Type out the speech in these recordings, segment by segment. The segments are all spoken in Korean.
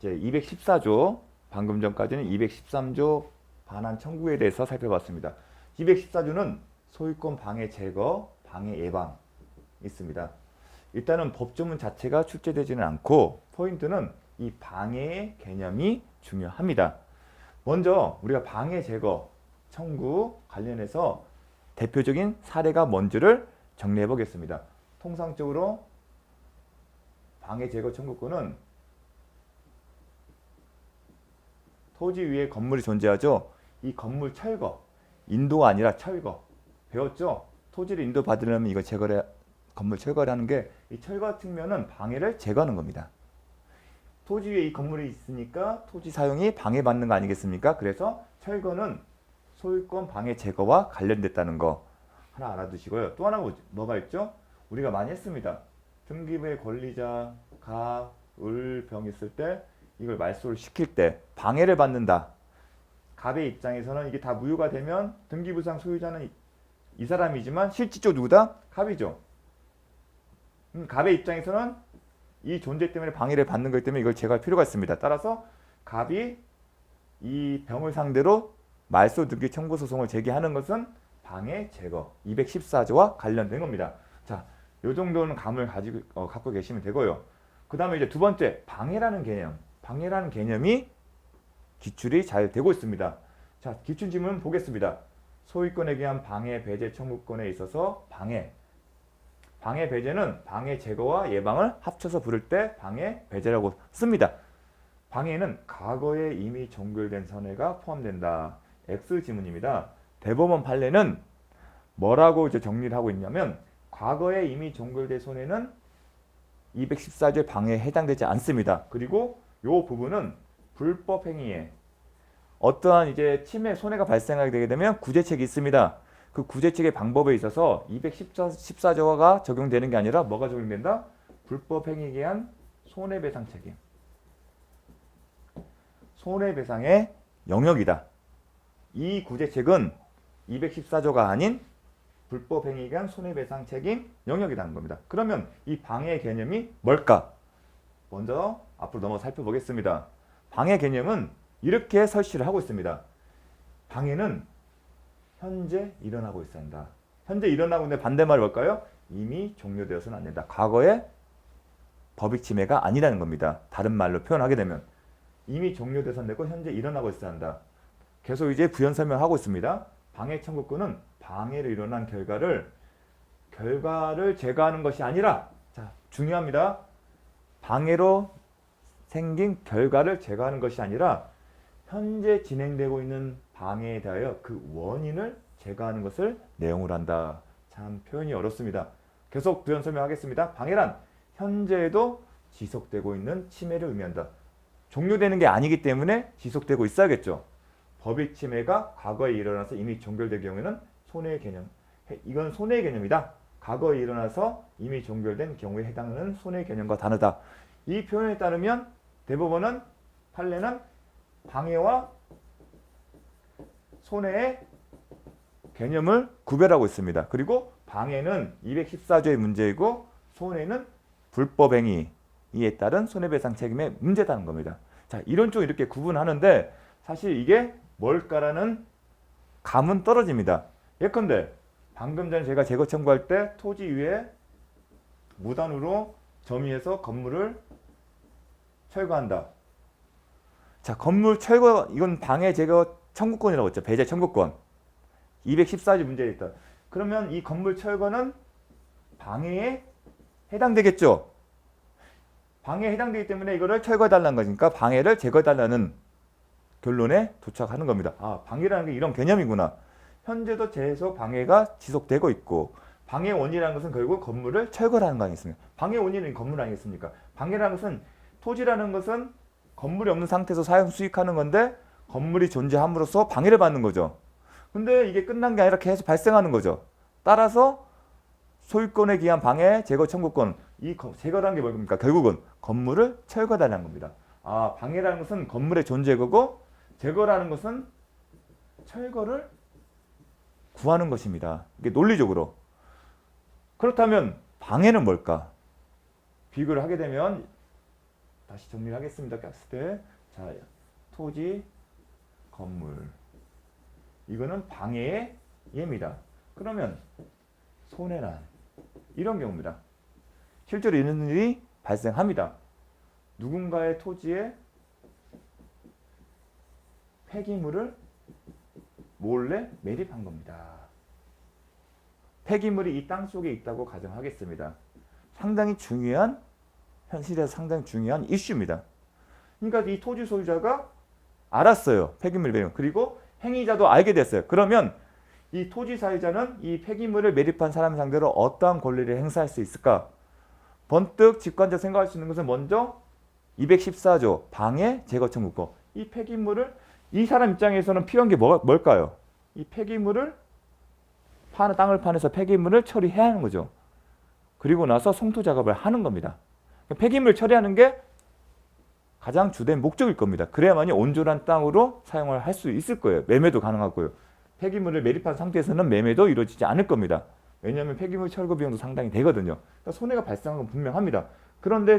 이제 214조, 방금 전까지는 213조 반환 청구에 대해서 살펴봤습니다. 214조는 소유권 방해 제거, 방해 예방 있습니다. 일단은 법조문 자체가 출제되지는 않고 포인트는 이 방해의 개념이 중요합니다. 먼저 우리가 방해 제거 청구 관련해서 대표적인 사례가 뭔지를 정리해 보겠습니다. 통상적으로 방해 제거 청구권은 토지 위에 건물이 존재하죠. 이 건물 철거, 인도가 아니라 철거. 배웠죠? 토지를 인도받으려면 이거 건물 철거를 하는 게 이 철거 측면은 방해를 제거하는 겁니다. 토지 위에 이 건물이 있으니까 토지 사용이 방해받는 거 아니겠습니까? 그래서 철거는 소유권 방해 제거와 관련됐다는 거 하나 알아두시고요. 또 하나 뭐가 있죠? 우리가 많이 했습니다. 등기부의 권리자, 가, 을, 병 있을 때 이걸 말소를 시킬 때 방해를 받는다. 갑의 입장에서는 이게 다 무효가 되면 등기부상 소유자는 이 사람이지만 실질적으로 누구다? 갑이죠. 갑의 입장에서는 이 존재 때문에 방해를 받는 것 때문에 이걸 제거할 필요가 있습니다. 따라서 갑이 이 병을 상대로 말소 등기 청구 소송을 제기하는 것은 방해 제거 214조와 관련된 겁니다. 자, 요 정도는 감을 갖고 계시면 되고요. 그 다음에 이제 두 번째 방해라는 개념. 방해라는 개념이 기출이 잘 되고 있습니다. 자, 기출 지문 보겠습니다. 소유권에 의한 방해 배제 청구권에 있어서 방해 배제는 방해 제거와 예방을 합쳐서 부를 때 방해 배제라고 씁니다. 방해는 과거에 이미 종결된 손해가 포함된다. X 지문입니다. 대법원 판례는 뭐라고 이제 정리를 하고 있냐면 과거에 이미 종결된 손해는 214조의 방해에 해당되지 않습니다. 그리고 이 부분은 불법 행위에 어떠한 이제 침해 손해가 발생하게 되게 되면 구제책이 있습니다. 그 구제책의 방법에 있어서 214조가 적용되는 게 아니라 뭐가 적용된다? 불법 행위에 의한 손해배상 책임. 손해배상의 영역이다. 이 구제책은 214조가 아닌 불법 행위에 의한 손해배상 책임 영역이라는 겁니다. 그러면 이 방해 개념이 뭘까? 먼저 앞으로 넘어 살펴보겠습니다. 방해 개념은 이렇게 설치를 하고 있습니다. 방해는 현재 일어나고 있어야 한다. 현재 일어나고 있는데 반대말이 뭘까요? 이미 종료되어서는 안 된다. 과거의 법익 침해가 아니라는 겁니다. 다른 말로 표현하게 되면 이미 종료돼서 안 되고 현재 일어나고 있어야 한다. 계속 이제 부연 설명하고 있습니다. 방해 청구권은 방해로 일어난 결과를 제거하는 것이 아니라 자, 중요합니다. 방해로 생긴 결과를 제거하는 것이 아니라 현재 진행되고 있는 방해에 대하여 그 원인을 제거하는 것을 내용으로 한다. 참 표현이 어렵습니다. 계속 부연 설명하겠습니다. 방해란 현재에도 지속되고 있는 침해를 의미한다. 종료되는 게 아니기 때문에 지속되고 있어야겠죠. 법익 침해가 과거에 일어나서 이미 종결된 경우에는 손해의 개념. 이건 손해의 개념이다. 과거에 일어나서 이미 종결된 경우에 해당하는 손해의 개념과 다르다. 이 표현에 따르면 대법원은 판례는 방해와 손해의 개념을 구별하고 있습니다. 그리고 방해는 214조의 문제이고 손해는 불법행위에 따른 손해배상 책임의 문제다는 겁니다. 자, 이론적으로 이렇게 구분하는데 사실 이게 뭘까라는 감은 떨어집니다. 예컨대 방금 전에 제가 제거 청구할 때 토지 위에 무단으로 점유해서 건물을 철거한다. 자, 건물 철거 이건 방해 제거 청구권이라고 했죠. 배제 청구권. 214조 문제에 있다. 그러면 이 건물 철거는 방해에 해당되겠죠. 방해에 해당되기 때문에 이거를 철거해달라는 거니까 방해를 제거해달라는 결론에 도착하는 겁니다. 아, 방해라는 게 이런 개념이구나. 현재도 계속 방해가 지속되고 있고 방해 원인이라는 것은 결국 건물을 철거하는 거 아니겠습니까? 방해 원인은 건물 아니겠습니까? 방해라는 것은 토지라는 것은 건물이 없는 상태에서 사용 수익하는 건데 건물이 존재함으로써 방해를 받는 거죠. 근데 이게 끝난 게 아니라 계속 발생하는 거죠. 따라서 소유권에 기한 방해 제거 청구권 이 제거라는 게 뭡니까? 결국은 건물을 철거하는 겁니다. 아, 방해라는 것은 건물의 존재고 제거라는 것은 철거를 구하는 것입니다. 이게 논리적으로. 그렇다면 방해는 뭘까? 비교를 하게 되면 다시 정리를 하겠습니다. 가스대. 자, 토지, 건물. 이거는 방해의 예입니다. 그러면 손해란 이런 경우입니다. 실제로 이런 일이 발생합니다. 누군가의 토지에 폐기물을 몰래 매립한 겁니다. 폐기물이 이 땅 속에 있다고 가정하겠습니다. 상당히 중요한, 현실에서 상당히 중요한 이슈입니다. 그러니까 이 토지 소유자가 알았어요. 폐기물 매립. 그리고 행위자도 알게 됐어요. 그러면 이 토지 사유자는 이 폐기물을 매립한 사람 상대로 어떠한 권리를 행사할 수 있을까? 번뜩 직관적으로 생각할 수 있는 것은 먼저 214조 방해 제거 청구권. 이 폐기물을 이 사람 입장에서는 필요한 게 뭘까요? 이 폐기물을 땅을 파내서 폐기물을 처리해야 하는 거죠. 그리고 나서 송토 작업을 하는 겁니다. 폐기물 처리하는 게 가장 주된 목적일 겁니다. 그래야만이 온전한 땅으로 사용을 할 수 있을 거예요. 매매도 가능하고요. 폐기물을 매립한 상태에서는 매매도 이루어지지 않을 겁니다. 왜냐하면 폐기물 철거 비용도 상당히 되거든요. 그러니까 손해가 발생한 건 분명합니다. 그런데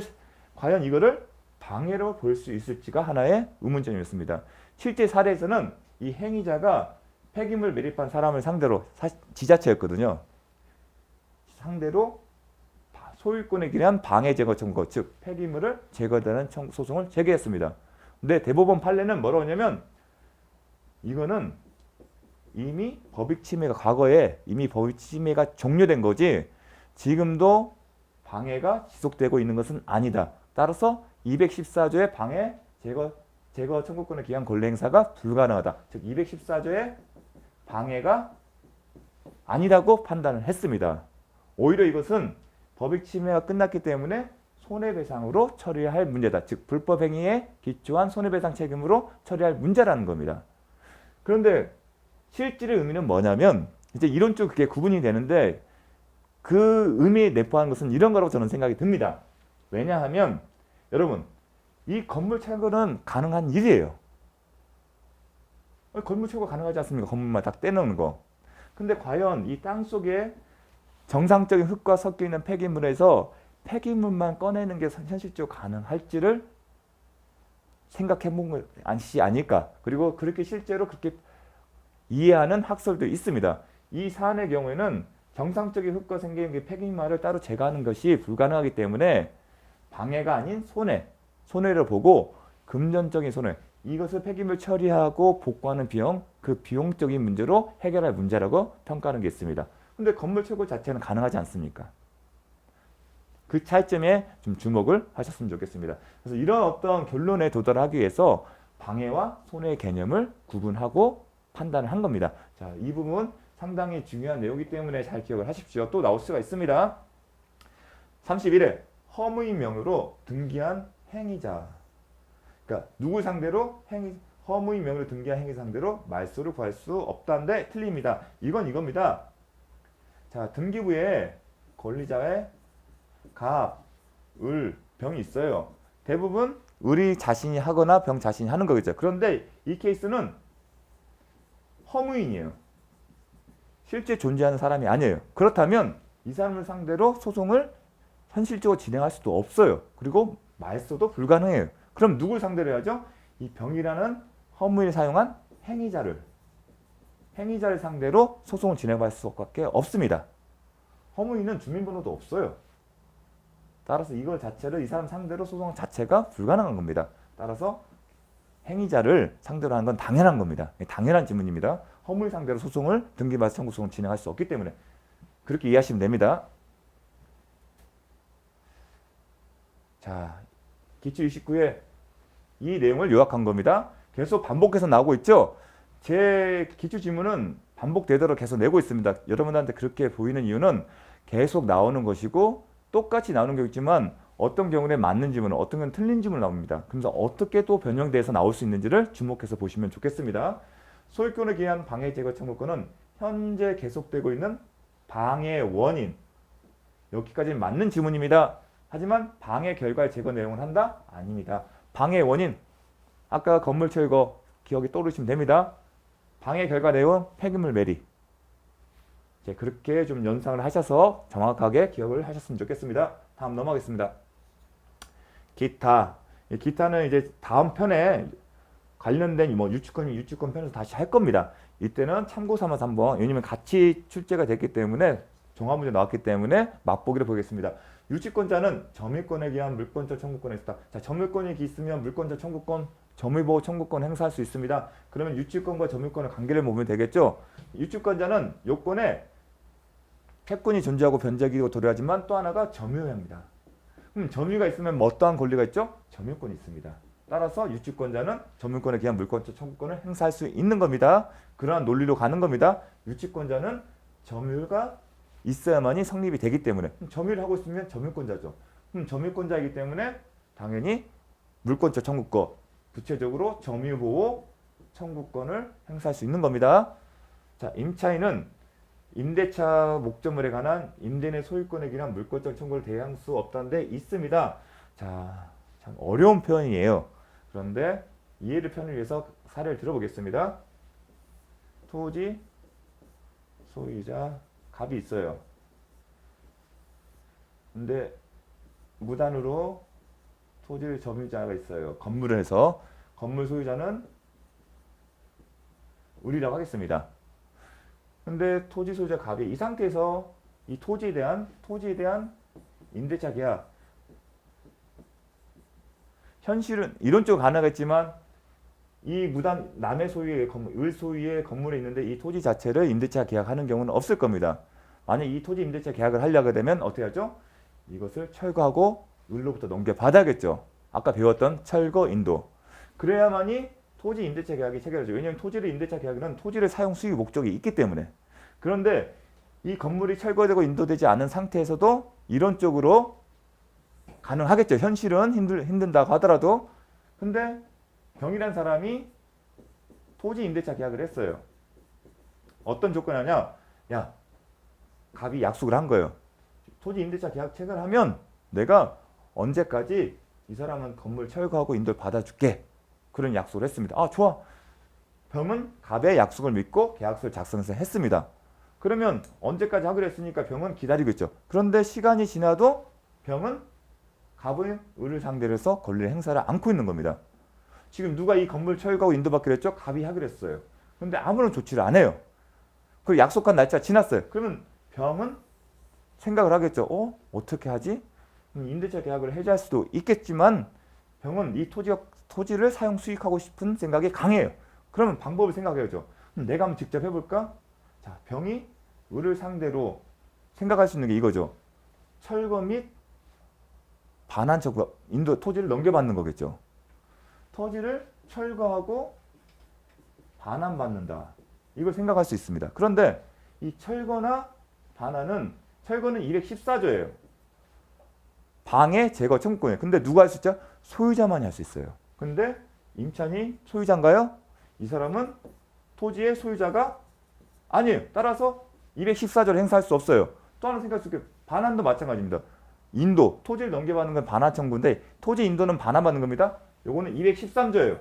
과연 이거를 방해로 볼 수 있을지가 하나의 의문점이었습니다. 실제 사례에서는 이 행위자가 폐기물 매립한 사람을 상대로 지자체였거든요. 상대로 소유권에 기한 방해 제거 청구, 즉 폐기물을 제거하는 소송을 제기했습니다. 근데 대법원 판례는 뭐라고 하냐면 이거는 이미 법익 침해가 과거에 이미 법익 침해가 종료된 거지 지금도 방해가 지속되고 있는 것은 아니다. 따라서 214조의 방해 제거 청구권에 기한 권리 행사가 불가능하다. 즉 214조의 방해가 아니라고 판단을 했습니다. 오히려 이것은 법익 침해가 끝났기 때문에 손해배상으로 처리할 문제다. 즉 불법 행위에 기초한 손해배상 책임으로 처리할 문제라는 겁니다. 그런데 실질의 의미는 뭐냐면 이제 이론적으로 그게 구분이 되는데 그 의미에 내포한 것은 이런 거라고 저는 생각이 듭니다. 왜냐하면 여러분 이 건물 철거는 가능한 일이에요. 건물 철거 가능하지 않습니까? 건물만 다 떼놓는 거. 근데 과연 이 땅 속에 정상적인 흙과 섞여 있는 폐기물에서 폐기물만 꺼내는 게 현실적으로 가능할지를 생각해 본 것이 아닐까. 그리고 그렇게 실제로 그렇게 이해하는 학설도 있습니다. 이 사안의 경우에는 정상적인 흙과 생긴 폐기물을 따로 제거하는 것이 불가능하기 때문에 방해가 아닌 손해를 보고 금전적인 손해, 이것을 폐기물 처리하고 복구하는 비용, 그 비용적인 문제로 해결할 문제라고 평가하는 게 있습니다. 근데 건물 철거 자체는 가능하지 않습니까? 그 차이점에 좀 주목을 하셨으면 좋겠습니다. 그래서 이런 어떤 결론에 도달하기 위해서 방해와 손해의 개념을 구분하고 판단을 한 겁니다. 자, 이 부분 상당히 중요한 내용이기 때문에 잘 기억을 하십시오. 또 나올 수가 있습니다. 31회 허무의명으로 등기한 행위자. 그러니까 누구 상대로 허무의명으로 등기한 행위 상대로 말소를 구할 수 없다는데 틀립니다. 이건 이겁니다. 자, 등기부에 권리자의 갑, 을, 병이 있어요. 대부분 을이 자신이 하거나 병 자신이 하는 거겠죠. 그런데 이 케이스는 허무인이에요. 실제 존재하는 사람이 아니에요. 그렇다면 이 사람을 상대로 소송을 현실적으로 진행할 수도 없어요. 그리고 말소도 불가능해요. 그럼 누굴 상대로 해야죠? 이 병이라는 허무인을 사용한 행위자를 상대로 소송을 진행할 수밖에 없습니다. 허무인은 주민번호도 없어요. 따라서 이걸 자체를 이 사람 상대로 소송 자체가 불가능한 겁니다. 따라서 행위자를 상대로 하는 건 당연한 겁니다. 당연한 질문입니다. 허무인 상대로 소송을 등기말소 청구 소송을 진행할 수 없기 때문에 그렇게 이해하시면 됩니다. 자, 기출 29에 이 내용을 요약한 겁니다. 계속 반복해서 나오고 있죠. 제 기출 지문은 반복되도록 계속 내고 있습니다. 여러분들한테 그렇게 보이는 이유는 계속 나오는 것이고 똑같이 나오는 게 있지만 어떤 경우는 맞는 지문, 어떤 경우는 틀린 지문 나옵니다. 그래서 어떻게 또 변형돼서 나올 수 있는지를 주목해서 보시면 좋겠습니다. 소유권에 기한 방해 제거 청구권은 현재 계속되고 있는 방해 원인, 여기까지는 맞는 지문입니다. 하지만 방해 결과의 제거 내용을 한다? 아닙니다. 방해 원인, 아까 건물 철거 기억이 떠오르시면 됩니다. 방해 결과 내용 폐기물 매립. 그렇게 좀 연상을 하셔서 정확하게 기억을 하셨으면 좋겠습니다. 다음 넘어가겠습니다. 기타. 이 기타는 이제 다음 편에 관련된 뭐 유치권 편에서 다시 할 겁니다. 이때는 참고 삼아서 한번, 왜냐면 같이 출제가 됐기 때문에 종합 문제 나왔기 때문에 맛보기를 보겠습니다. 유치권자는 점유권에 기한 물권자 청구권에 있다. 자, 점유권이 있으면 물권자 청구권, 점유보호 청구권 행사할 수 있습니다. 그러면 유치권과 점유권의 관계를 보면 되겠죠. 유치권자는 요건에 채권이 존재하고 변제기고 도래하지만 또 하나가 점유합니다. 점유가 있으면 뭐 어떠한 권리가 있죠? 점유권이 있습니다. 따라서 유치권자는 점유권에 기한 물권자 청구권을 행사할 수 있는 겁니다. 그러한 논리로 가는 겁니다. 유치권자는 점유가 있어야만이 성립이 되기 때문에, 점유를 하고 있으면 점유권자죠. 점유권자이기 때문에 당연히 물권자 청구권, 구체적으로 점유보호 청구권을 행사할 수 있는 겁니다. 자, 임차인은 임대차 목적물에 관한 임대인의 소유권에 기한 물권적 청구를 대항할 수 없다는 데 있습니다. 자, 참 어려운 표현이에요. 그런데 이해를 편을 위해서 사례를 들어보겠습니다. 토지 소유자 갑이 있어요. 근데 무단으로 토지를 점유자가 있어요. 건물을 해서 건물 소유자는 을이라고 하겠습니다. 근데 토지 소유자 갑이 이 상태에서 이 토지에 대한 임대차 계약, 현실은 이론적으로 가능하겠지만 이 무단 남의 소유의 건물, 을 소유의 건물에 있는데 이 토지 자체를 임대차 계약하는 경우는 없을 겁니다. 만약 이 토지 임대차 계약을 하려고 되면 어떻게 하죠? 이것을 철거하고 을로부터 넘겨받아야겠죠. 아까 배웠던 철거 인도. 그래야만이 토지 임대차 계약이 체결되죠. 왜냐하면 토지를 임대차 계약은 토지를 사용 수익 목적이 있기 때문에. 그런데 이 건물이 철거되고 인도되지 않은 상태에서도 이론적으로 가능하겠죠. 현실은 힘든다고 하더라도. 근데 병이란 사람이 토지 임대차 계약을 했어요. 어떤 조건이냐? 야, 갑이 약속을 한 거예요. 토지 임대차 계약 체결하면 내가 언제까지 이 사람은 건물 철거하고 인도를 받아줄게. 그런 약속을 했습니다. 아, 좋아. 병은 갑의 약속을 믿고 계약서를 작성해서 했습니다. 그러면 언제까지 하기로 했으니까 병은 기다리고 있죠. 그런데 시간이 지나도 병은 갑의 을을 상대로 해서 권리를 행사를 않고 있는 겁니다. 지금 누가 이 건물 철거하고 인도받기로 했죠? 갑이 하기로 했어요. 그런데 아무런 조치를 안 해요. 그 약속한 날짜가 지났어요. 그러면 병은 생각을 하겠죠. 어떻게 하지? 임대차 계약을 해지할 수도 있겠지만 병은 이 토지를 사용 수익하고 싶은 생각이 강해요. 그러면 방법을 생각해야죠. 내가 한번 직접 해볼까? 자, 병이 을을 상대로 생각할 수 있는 게 이거죠. 철거 및 반환 청구, 토지를 넘겨받는 거겠죠. 토지를 철거하고 반환받는다. 이걸 생각할 수 있습니다. 그런데 이 철거나 반환은, 철거는 214조예요. 방해, 제거, 청구권이에요. 근데 누가 할 수 있죠? 소유자만이 할 수 있어요. 근데 임차인이 소유자인가요? 이 사람은 토지의 소유자가 아니에요. 따라서 214조를 행사할 수 없어요. 또 하나 생각할 수 있게 반환도 마찬가지입니다. 인도, 토지를 넘겨받는 건 반환 청구인데 토지 인도는 반환받는 겁니다. 요거는 213조예요.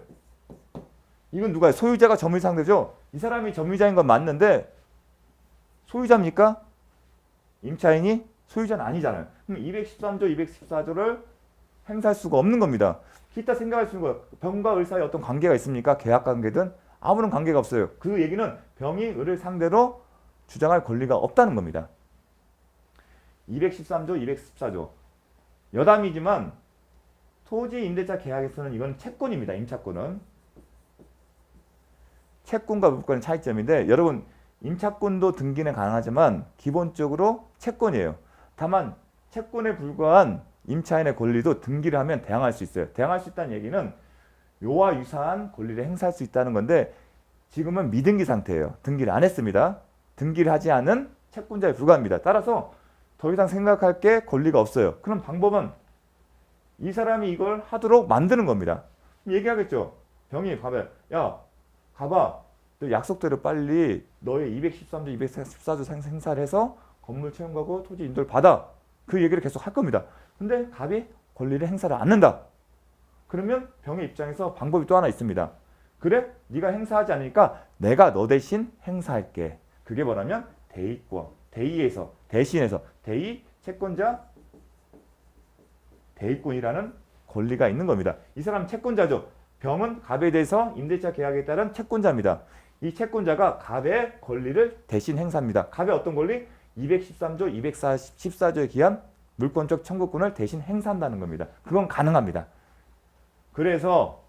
이건 누가요? 소유자가 점유 상대죠. 이 사람이 점유자인 건 맞는데 소유자입니까? 임차인이 소유자는 아니잖아요. 그럼 213조, 214조를 행사할 수가 없는 겁니다. 기타 생각할 수 있는 거예요. 병과 을 사이에 어떤 관계가 있습니까? 계약 관계든 아무런 관계가 없어요. 그 얘기는 병이 을을 상대로 주장할 권리가 없다는 겁니다. 213조, 214조. 여담이지만 토지 임대차 계약에서는 이건 채권입니다. 임차권은. 채권과 물권의 차이점인데 여러분 임차권도 등기는 가능하지만 기본적으로 채권이에요. 다만 채권에 불과한 임차인의 권리도 등기를 하면 대항할 수 있어요. 대항할 수 있다는 얘기는 요와 유사한 권리를 행사할 수 있다는 건데 지금은 미등기 상태예요. 등기를 안 했습니다. 등기를 하지 않은 채권자에 불과합니다. 따라서 더 이상 생각할 게 권리가 없어요. 그럼 방법은 이 사람이 이걸 하도록 만드는 겁니다. 얘기하겠죠. 병이 가봐. 야, 가봐. 너 약속대로 빨리 너의 213조, 214조 행사를 해서 건물 채용하고 토지 인도를 받아. 그 얘기를 계속 할 겁니다. 근데 갑이 권리를 행사를 않는다. 그러면 병의 입장에서 방법이 또 하나 있습니다. 그래? 네가 행사하지 않으니까 내가 너 대신 행사할게. 그게 뭐냐면 대의권. 대의에서, 대신해서, 대의, 채권자, 대의권이라는 권리가 있는 겁니다. 이 사람 채권자죠. 병은 갑에 대해서 임대차 계약에 따른 채권자입니다. 이 채권자가 갑의 권리를 대신 행사합니다. 갑의 어떤 권리? 213조, 214조에 기한 물권적 청구권을 대신 행사한다는 겁니다. 그건 가능합니다. 그래서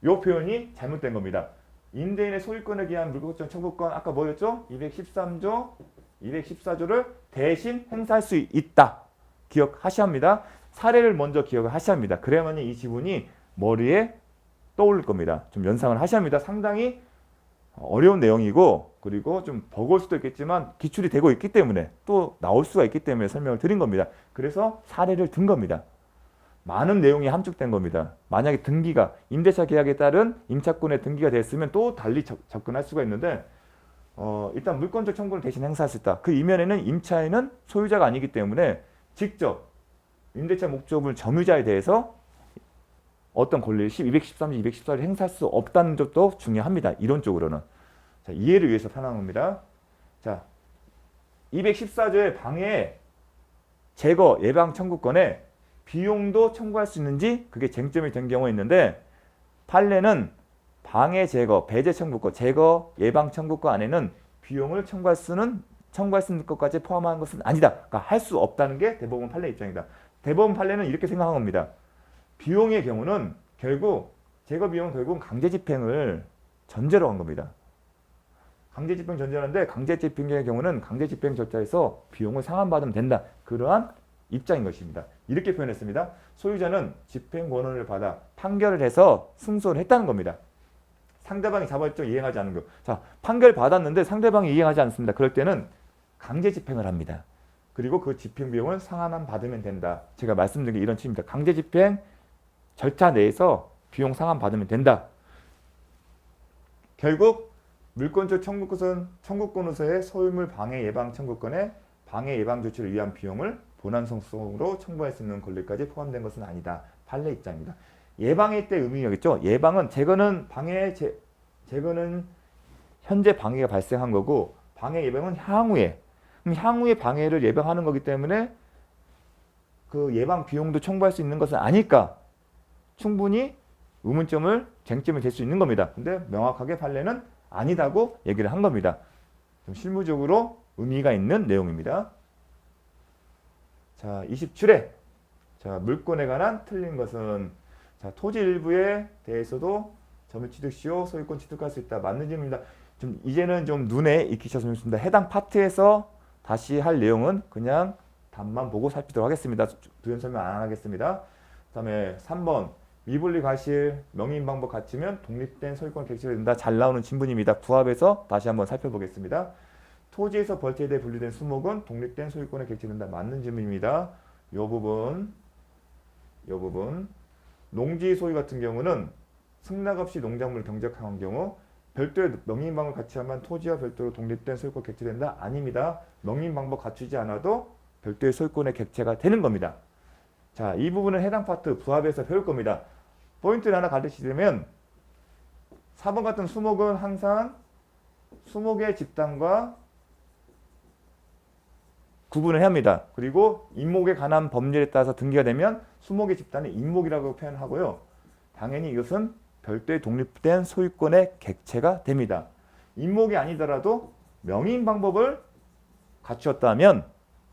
이 표현이 잘못된 겁니다. 임대인의 소유권에 기한 물권적 청구권 아까 뭐였죠? 213조, 214조를 대신 행사할 수 있다. 기억하셔야 합니다. 사례를 먼저 기억을 하셔야 합니다. 그래야만 이 지분이 머리에 떠오를 겁니다. 좀 연상을 하셔야 합니다. 상당히 어려운 내용이고 그리고 좀 버거울 수도 있겠지만 기출이 되고 있기 때문에 또 나올 수가 있기 때문에 설명을 드린 겁니다. 그래서 사례를 든 겁니다. 많은 내용이 함축된 겁니다. 만약에 등기가 임대차 계약에 따른 임차권의 등기가 됐으면 또 달리 접근할 수가 있는데 일단 물권적 청구를 대신 행사할 수 있다. 그 이면에는 임차인은 소유자가 아니기 때문에 직접 임대차 목적물 점유자에 대해서 어떤 권리를 213조, 214를 행사할 수 없다는 점도 중요합니다. 이론적으로는. 자, 이해를 위해서 편한 겁니다. 자, 214조의 방해 제거 예방 청구권에 비용도 청구할 수 있는지 그게 쟁점이 된 경우가 있는데 판례는 방해 제거, 배제 청구권, 제거 예방 청구권 안에는 비용을 청구할 수 있는 것까지 포함하는 것은 아니다. 그러니까 할 수 없다는 게 대법원 판례 입장이다. 대법원 판례는 이렇게 생각한 겁니다. 비용의 경우는 결국 제거 비용은 결국은 강제 집행을 전제로 한 겁니다. 강제 집행 전제하는데 강제 집행의 경우는 강제 집행 절차에서 비용을 상환받으면 된다. 그러한 입장인 것입니다. 이렇게 표현했습니다. 소유자는 집행 권한을 받아 판결을 해서 승소를 했다는 겁니다. 상대방이 자발적 이행하지 않은 것. 자, 판결 받았는데 상대방이 이행하지 않습니다. 그럴 때는 강제 집행을 합니다. 그리고 그 집행 비용을 상환만 받으면 된다. 제가 말씀드린 게 이런 취지입니다. 강제 집행 절차 내에서 비용 상환 받으면 된다. 결국 물권적 청구권으로서의 소유물 방해 예방 청구권에 방해 예방 조치를 위한 비용을 본안성속으로 청구할 수 있는 권리까지 포함된 것은 아니다. 판례 입장입니다. 예방의 때 의미하겠죠. 예방은 제거는 제거는 현재 방해가 발생한 거고 방해 예방은 향후에. 그럼 향후에 방해를 예방하는 거기 때문에 그 예방 비용도 청구할 수 있는 것은 아닐까. 충분히 의문점을 쟁점이 될 수 있는 겁니다. 근데 명확하게 판례는 아니다고 얘기를 한 겁니다. 좀 실무적으로 의미가 있는 내용입니다. 자, 27회. 자, 물권에 관한 틀린 것은 자, 토지 일부에 대해서도 점유 취득 시효 소유권 취득할 수 있다. 맞는 질문입니다. 좀 이제는 좀 눈에 익히셨으면 좋겠습니다. 해당 파트에서 다시 할 내용은 그냥 답만 보고 살피도록 하겠습니다. 부연 설명 안 하겠습니다. 그다음에 3번 미분리 과실 명의인 방법 갖추면 독립된 소유권 객체가 된다. 잘 나오는 진문입니다. 부합해서 다시 한번 살펴보겠습니다. 토지에서 벌채에 분리된 수목은 독립된 소유권에 객체된다. 맞는 질문입니다. 이 부분 농지 소유 같은 경우는 승낙 없이 농작물을 경작한 경우 별도의 명의인 방법을 갖추면 토지와 별도로 독립된 소유권 객체된다. 아닙니다. 명의인 방법 갖추지 않아도 별도의 소유권의 객체가 되는 겁니다. 자, 이 부분은 해당 파트 부합에서 배울 겁니다. 포인트를 하나 가르치려면 4번 같은 수목은 항상 수목의 집단과 구분을 해야 합니다. 그리고 인목에 관한 법률에 따라서 등기가 되면 수목의 집단은 인목이라고 표현하고요. 당연히 이것은 별도의 독립된 소유권의 객체가 됩니다. 인목이 아니더라도 명의인 방법을 갖추었다면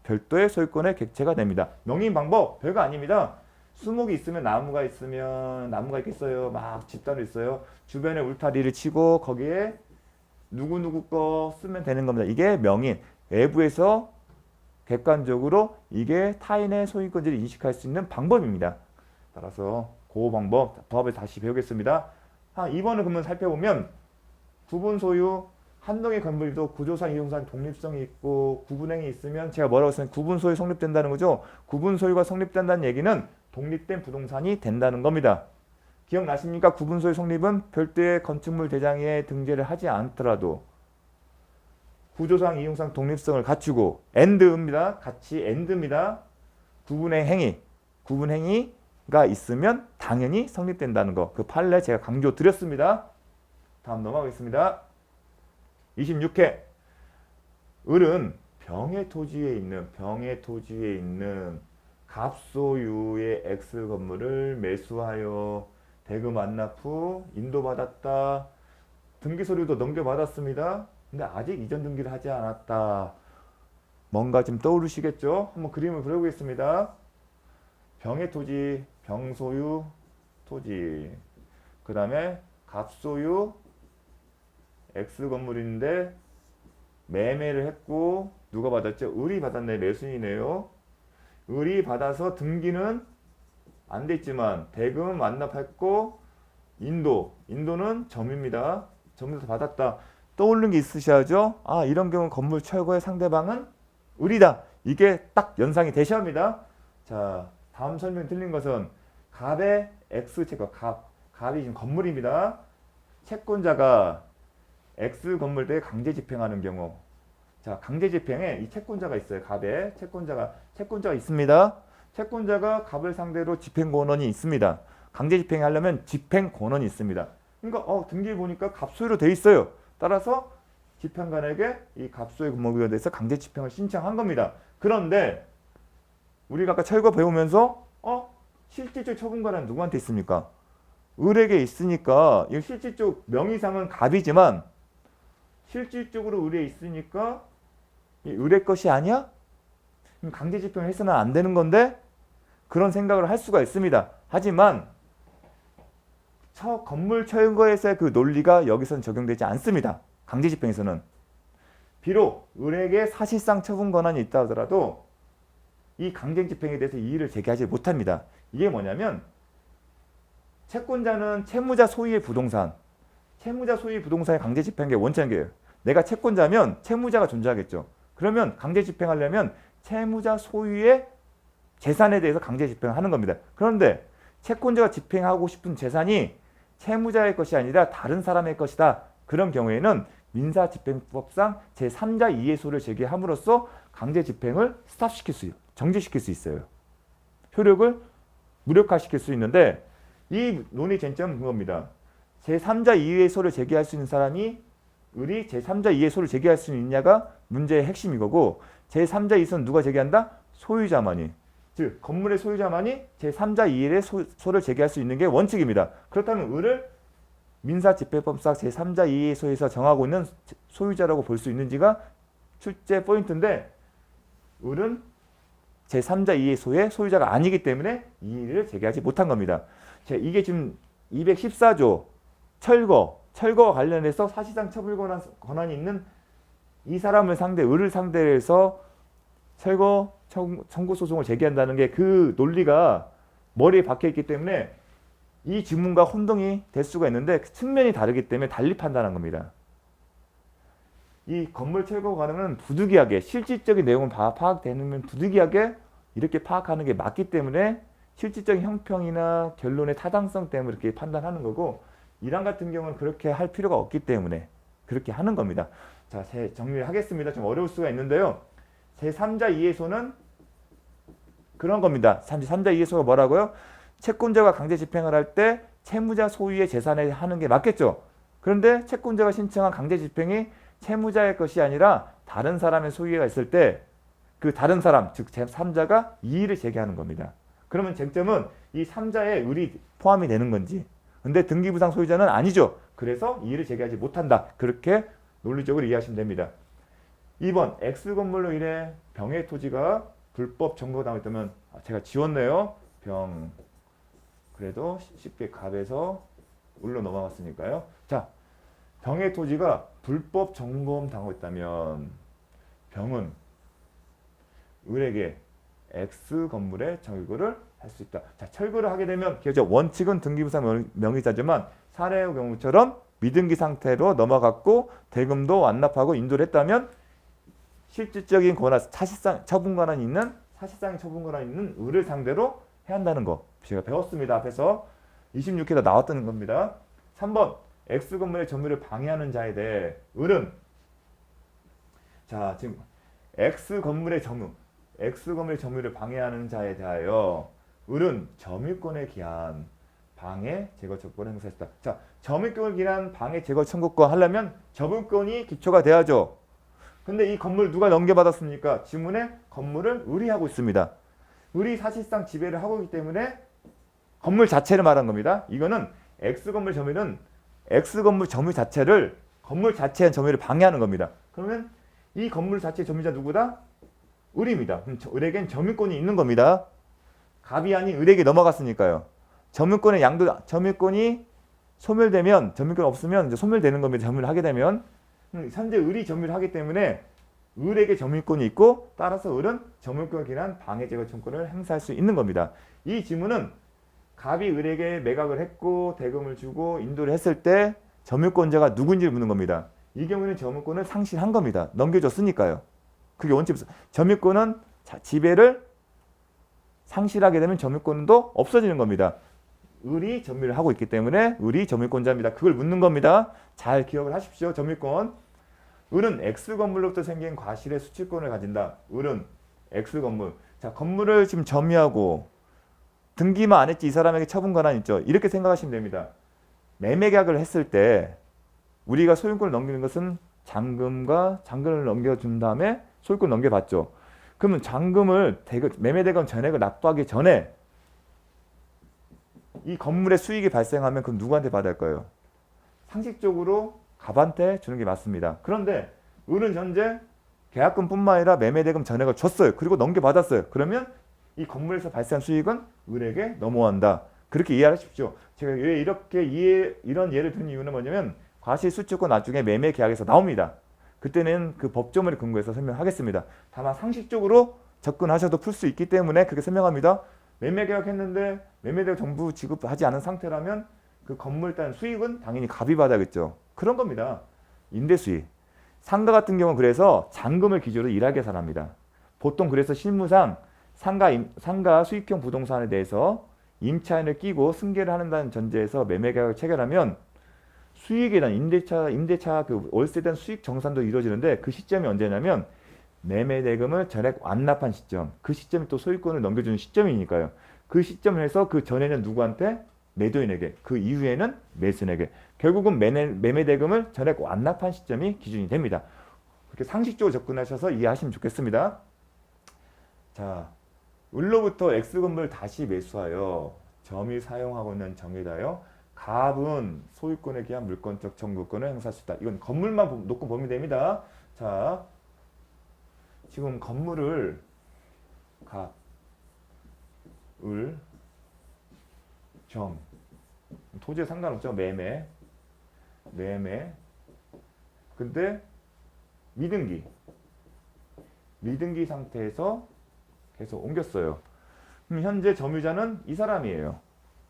별도의 소유권의 객체가 됩니다. 명의인 방법 별거 아닙니다. 수목이 있으면 나무가 있겠어요. 막 집단도 있어요. 주변에 울타리를 치고 거기에 누구누구 거 쓰면 되는 겁니다. 이게 명인. 외부에서 객관적으로 이게 타인의 소유권을 인식할 수 있는 방법입니다. 따라서 그 방법 부합을 다시 배우겠습니다. 2번을 그러면 살펴보면 구분 소유 한동의 건물도 구조상 이용상 독립성이 있고 구분행위 있으면 제가 뭐라고 했으면 구분 소유 성립된다는 거죠. 구분 소유가 성립된다는 얘기는 독립된 부동산이 된다는 겁니다. 기억나십니까? 구분 소유 성립은 별도의 건축물 대장에 등재를 하지 않더라도 구조상 이용상 독립성을 갖추고 엔드입니다. 같이 엔드입니다. 구분의 행위가 있으면 당연히 성립된다는 거. 그 판례 제가 강조 드렸습니다. 다음 넘어가겠습니다. 26회 을은 병의 토지에 있는 갑소유의 X 건물을 매수하여 대금 완납 후 인도받았다. 등기 서류도 넘겨받았습니다. 근데 아직 이전 등기를 하지 않았다. 뭔가 좀 떠오르시겠죠? 한번 그림을 그려보겠습니다. 병의 토지, 병소유 토지. 그 다음에 갑소유 X 건물인데 매매를 했고 누가 받았죠? 을이 받았네. 매수인이네요. 을이 받아서 등기는 안 됐지만 대금 완납했고 인도는 점입니다. 점에서 받았다. 떠오르는 게 있으셔야죠. 아, 이런 경우 건물 철거의 상대방은 을이다. 이게 딱 연상이 되셔야 합니다. 자, 다음 설명 틀린 것은 갑의 X 채권, 갑이 지금 건물입니다. 채권자가 X 건물대에 강제 집행하는 경우. 자, 강제 집행에 이 채권자가 있어요. 갑에 채권자가 있습니다. 채권자가 갑을 상대로 집행 권한이 있습니다. 강제 집행하려면 집행 권한이 있습니다. 그러니까 등기에 보니까 갑소유로 돼 있어요. 따라서 집행관에게 이 갑소유 건물에 대해서 강제 집행을 신청한 겁니다. 그런데 우리가 아까 철거 배우면서 실질적 처분권은 누구한테 있습니까? 을에게 있으니까 이 실질적 명의상은 갑이지만 실질적으로 을에 있으니까 이 을의 것이 아니야? 강제 집행을 해서는 안 되는 건데 그런 생각을 할 수가 있습니다. 하지만 건물 철거에서의 그 논리가 여기서는 적용되지 않습니다. 강제 집행에서는. 비록 을에게 사실상 처분 권한이 있다 하더라도 이 강제 집행에 대해서 이의를 제기하지 못합니다. 이게 뭐냐면 채권자는 채무자 소유의 부동산, 채무자 소유의 부동산의 강제 집행의 원칙이에요. 내가 채권자면 채무자가 존재하겠죠. 그러면 강제 집행하려면 채무자 소유의 재산에 대해서 강제 집행을 하는 겁니다. 그런데 채권자가 집행하고 싶은 재산이 채무자의 것이 아니라 다른 사람의 것이다. 그런 경우에는 민사집행법상 제3자 이해소를 제기함으로써 강제 집행을 정지시킬 수 있어요. 효력을 무력화시킬 수 있는데 이 논의 쟁점은 그겁니다. 제3자 이해소를 제기할 수 있는 사람이 을이 제3자 이해소를 제기할 수 있느냐가 문제의 핵심 이거고 제3자 이해소는 누가 제기한다? 소유자만이. 즉 건물의 소유자만이 제3자 이해소를 제기할 수 있는 게 원칙입니다. 그렇다면 을을 민사집행법상 제3자 이해소에서 정하고 있는 소유자라고 볼 수 있는지가 출제 포인트인데 을은 제3자 이해소의 소유자가 아니기 때문에 이의를 제기하지 못한 겁니다. 이게 지금 214조 철거와 관련해서 사실상 처분 권한이 있는 이 사람을 을을 상대해서 철거 청구 소송을 제기한다는 게 그 논리가 머리에 박혀 있기 때문에 이 지문과 혼동이 될 수가 있는데 그 측면이 다르기 때문에 달리 판단한 겁니다. 이 건물 철거 과정은 부득이하게 실질적인 내용은 파악되면 부득이하게 이렇게 파악하는 게 맞기 때문에 실질적인 형평이나 결론의 타당성 때문에 이렇게 판단하는 거고 이란 같은 경우는 그렇게 할 필요가 없기 때문에 그렇게 하는 겁니다. 자, 정리를 하겠습니다. 좀 어려울 수가 있는데요. 제3자 이해소는 그런 겁니다. 제3자 이해소가 뭐라고요? 채권자가 강제 집행을 할 때 채무자 소유의 재산에 하는 게 맞겠죠. 그런데 채권자가 신청한 강제 집행이 채무자의 것이 아니라 다른 사람의 소유가 있을 때 그 다른 사람, 즉 제3자가 이의를 제기하는 겁니다. 그러면 쟁점은 이 3자의 을이 포함이 되는 건지. 근데 등기부상 소유자는 아니죠. 그래서 이의를 제기하지 못한다. 그렇게 논리적으로 이해하시면 됩니다. 2번 X건물로 인해 병의 토지가 불법 점거당했다면 제가 지웠네요. 병. 그래도 쉽게 갑에서 을로 넘어갔으니까요. 자, 병의 토지가 불법 점검 당했다면 병은 을에게 X 건물의 철거를 할 수 있다. 자, 철거를 하게 되면 기억죠. 원칙은 등기부상 명의자지만 사례의 경우처럼 미등기 상태로 넘어갔고 대금도 완납하고 인도를 했다면 실질적인 권한, 사실상 처분 권한이 있는 을을 상대로 해야 한다는 거 제가 배웠습니다. 앞에서 26회에서 나왔던 겁니다. 3번 X 건물의 점유를 방해하는 자에 대해 을은 자 지금 X 건물의 점유를 방해하는 자에 대하여 을은 점유권에 기한 방해 제거 청구권을 행사했다. 자, 점유권을 기한 방해 제거 청구권 하려면 점유권이 기초가 돼야죠. 근데 이 건물 누가 넘겨받았습니까? 지문에 건물을 을이 하고 있습니다. 을이 사실상 지배를 하고 있기 때문에 건물 자체를 말한 겁니다. 이거는 X건물 점유는 X건물 점유 자체를 건물 자체의 점유를 방해하는 겁니다. 그러면 이 건물 자체의 점유자 누구다? 을입니다. 그럼 을에겐 점유권이 있는 겁니다. 갑이 아닌 을에게 넘어갔으니까요. 점유권의 양도 점유권이 소멸되면 점유권 없으면 이제 소멸되는 겁니다. 점유를 하게 되면 현재 을이 점유를 하기 때문에 을에게 점유권이 있고 따라서 을은 점유권에 기한 방해 제거 청구를 행사할 수 있는 겁니다. 이 지문은 갑이 을에게 매각을 했고 대금을 주고 인도를 했을 때 점유권자가 누군지를 묻는 겁니다. 이 경우는 점유권을 상실한 겁니다. 넘겨줬으니까요. 그게 원칙. 점유권은 지배를 상실하게 되면 점유권도 없어지는 겁니다. 을이 점유를 하고 있기 때문에 을이 점유권자입니다. 그걸 묻는 겁니다. 잘 기억을 하십시오. 점유권. 을은 X건물로부터 생긴 과실의 수취권을 가진다. 을은 X건물. 자, 건물을 지금 점유하고 등기만 안 했지 이 사람에게 처분 권한 있죠. 이렇게 생각하시면 됩니다. 매매 계약을 했을 때 우리가 소유권을 넘기는 것은 잔금을 넘겨준 다음에 소유권을 넘겨받죠. 그러면 잔금을 매매 대금 전액을 납부하기 전에 이 건물의 수익이 발생하면 그럼 누구한테 받을 거예요? 상식적으로 갑한테 주는 게 맞습니다. 그런데 을은 현재 계약금뿐만 아니라 매매 대금 전액을 줬어요. 그리고 넘겨받았어요. 그러면 이 건물에서 발생한 수익은 을에게 넘어간다. 그렇게 이해하십시오. 제가 왜 이런 예를 든 이유는 뭐냐면 과실수취권 나중에 매매 계약에서 나옵니다. 그때는 그 법조문을 근거해서 설명하겠습니다. 다만 상식적으로 접근하셔도 풀 수 있기 때문에 그렇게 설명합니다. 매매 계약했는데 매매 대금 정부 지급하지 않은 상태라면 그 건물에 따른 수익은 당연히 갑이 받아야겠죠. 그런 겁니다. 임대수익. 상가 같은 경우는 그래서 잔금을 기준으로 일하게 계산합니다. 보통 그래서 실무상 상가 수익형 부동산에 대해서 임차인을 끼고 승계를 한다는 전제에서 매매 계약을 체결하면 수익에 대한 임대차 그 월세에 대한 수익 정산도 이루어지는데 그 시점이 언제냐면 매매 대금을 전액 완납한 시점. 그 시점이 또 소유권을 넘겨주는 시점이니까요. 그 시점을 해서 그 전에는 누구한테? 매도인에게. 그 이후에는 매수인에게. 결국은 매매 대금을 전액 완납한 시점이 기준이 됩니다. 그렇게 상식적으로 접근하셔서 이해하시면 좋겠습니다. 자, 을로부터 X건물을 다시 매수하여 점이 사용하고 있는 정에다요. 갑은 소유권에 기한 물권적 청구권을 행사할 수 있다. 이건 건물만 놓고 보면 됩니다. 자, 지금 건물을 갑, 을, 점, 토지에 상관없죠. 매매. 근데 미등기 상태에서 계속 옮겼어요. 그럼 현재 점유자는 이 사람이에요.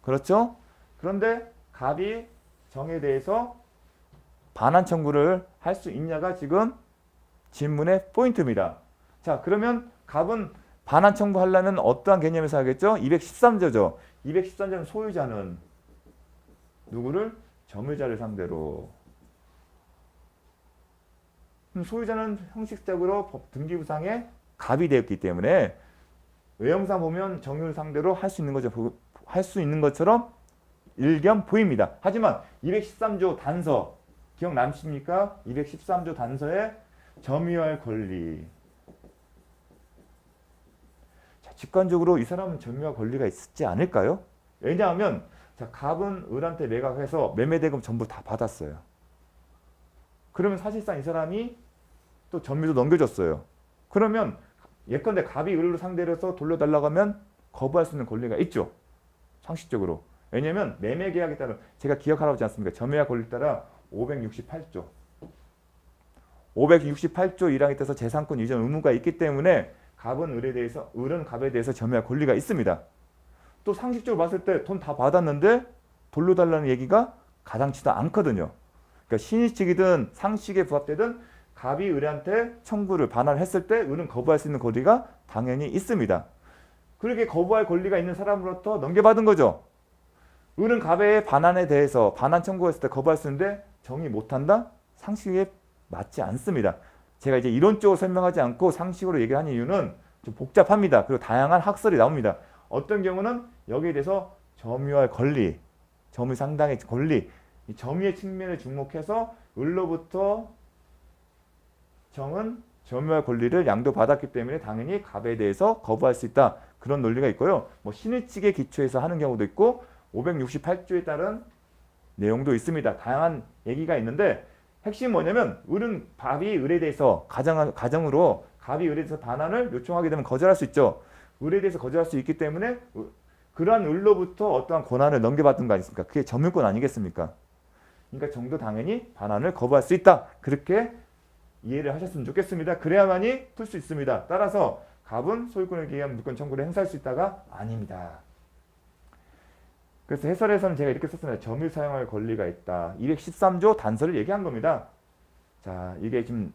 그렇죠? 그런데 갑이 정에 대해서 반환 청구를 할 수 있냐가 지금 질문의 포인트입니다. 자, 그러면 갑은 반환 청구하려면 어떠한 개념에서 하겠죠? 213조죠. 213조는 소유자는 누구를? 점유자를 상대로. 소유자는 형식적으로 등기부상에 갑이 되었기 때문에 외형상 보면 정유를 상대로 할 수 있는 거죠. 할 수 있는 것처럼 일견 보입니다. 하지만 213조 단서 기억나십니까? 213조 단서에 점유할 권리. 자, 직관적으로 이 사람은 점유할 권리가 있지 않을까요? 왜냐하면 자, 갑은 을한테 매각해서 매매대금 전부 다 받았어요. 그러면 사실상 이 사람이 또 점유도 넘겨줬어요. 그러면 예컨대 갑이 을로 상대로 해서 돌려달라고 하면 거부할 수 있는 권리가 있죠. 상식적으로. 왜냐하면 매매 계약에 따라 제가 기억하라고 하지 않습니까? 점유할 권리에 따라 568조 1항에 따라서 재산권 이전 의무가 있기 때문에 을은 갑에 대해서 점유할 권리가 있습니다. 또 상식적으로 봤을 때 돈 다 받았는데 돌려달라는 얘기가 가당치도 않거든요. 그러니까 신의칙이든 상식에 부합되든 갑이 을한테 청구를 반환했을 때 을은 거부할 수 있는 권리가 당연히 있습니다. 그렇게 거부할 권리가 있는 사람으로부터 넘겨받은 거죠. 을은 갑의 반환에 대해서 반환 청구했을 때 거부할 수 있는데 정의 못한다? 상식에 맞지 않습니다. 제가 이제 이론적으로 설명하지 않고 상식으로 얘기하는 이유는 좀 복잡합니다. 그리고 다양한 학설이 나옵니다. 어떤 경우는 여기에 대해서 점유할 권리, 점유 상당의 권리, 이 점유의 측면에 주목해서 을로부터 정은 점유할 권리를 양도받았기 때문에 당연히 갑에 대해서 거부할 수 있다. 그런 논리가 있고요. 뭐 신의칙에 기초해서 하는 경우도 있고 568조에 따른 내용도 있습니다. 다양한 얘기가 있는데 핵심이 뭐냐면 을은 갑이 을에 대해서 가정으로 갑이 을에 대해서 반환을 요청하게 되면 거절할 수 있죠. 을에 대해서 거절할 수 있기 때문에 그러한 을로부터 어떠한 권한을 넘겨받은 거 아니겠습니까? 그게 점유권 아니겠습니까? 그러니까 정도 당연히 반환을 거부할 수 있다. 그렇게 이해를 하셨으면 좋겠습니다. 그래야만이 풀 수 있습니다. 따라서 갑은 소유권에 의한 물권 청구를 행사할 수 있다가 아닙니다. 그래서 해설에서는 제가 이렇게 썼습니다. 점유 사용할 권리가 있다. 213조 단서를 얘기한 겁니다. 자, 이게 좀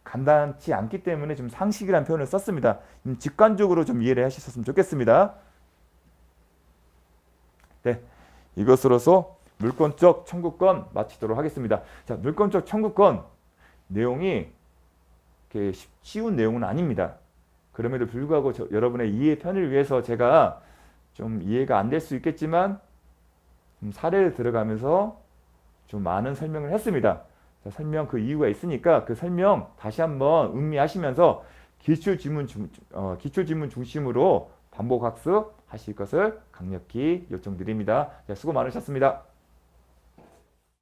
간단치 않기 때문에 좀 상식이라는 표현을 썼습니다. 직관적으로 좀 이해를 하셨으면 좋겠습니다. 네, 이것으로서 물권적 청구권 마치도록 하겠습니다. 자, 물권적 청구권 내용이 이렇게 쉬운 내용은 아닙니다. 그럼에도 불구하고 여러분의 이해 편을 위해서 제가 좀 이해가 안 될 수 있겠지만 좀 사례를 들어가면서 좀 많은 설명을 했습니다. 자, 설명 그 이유가 있으니까 그 설명 다시 한번 음미하시면서 기출지문 중심으로 반복 학습하실 것을 강력히 요청드립니다. 자, 수고 많으셨습니다.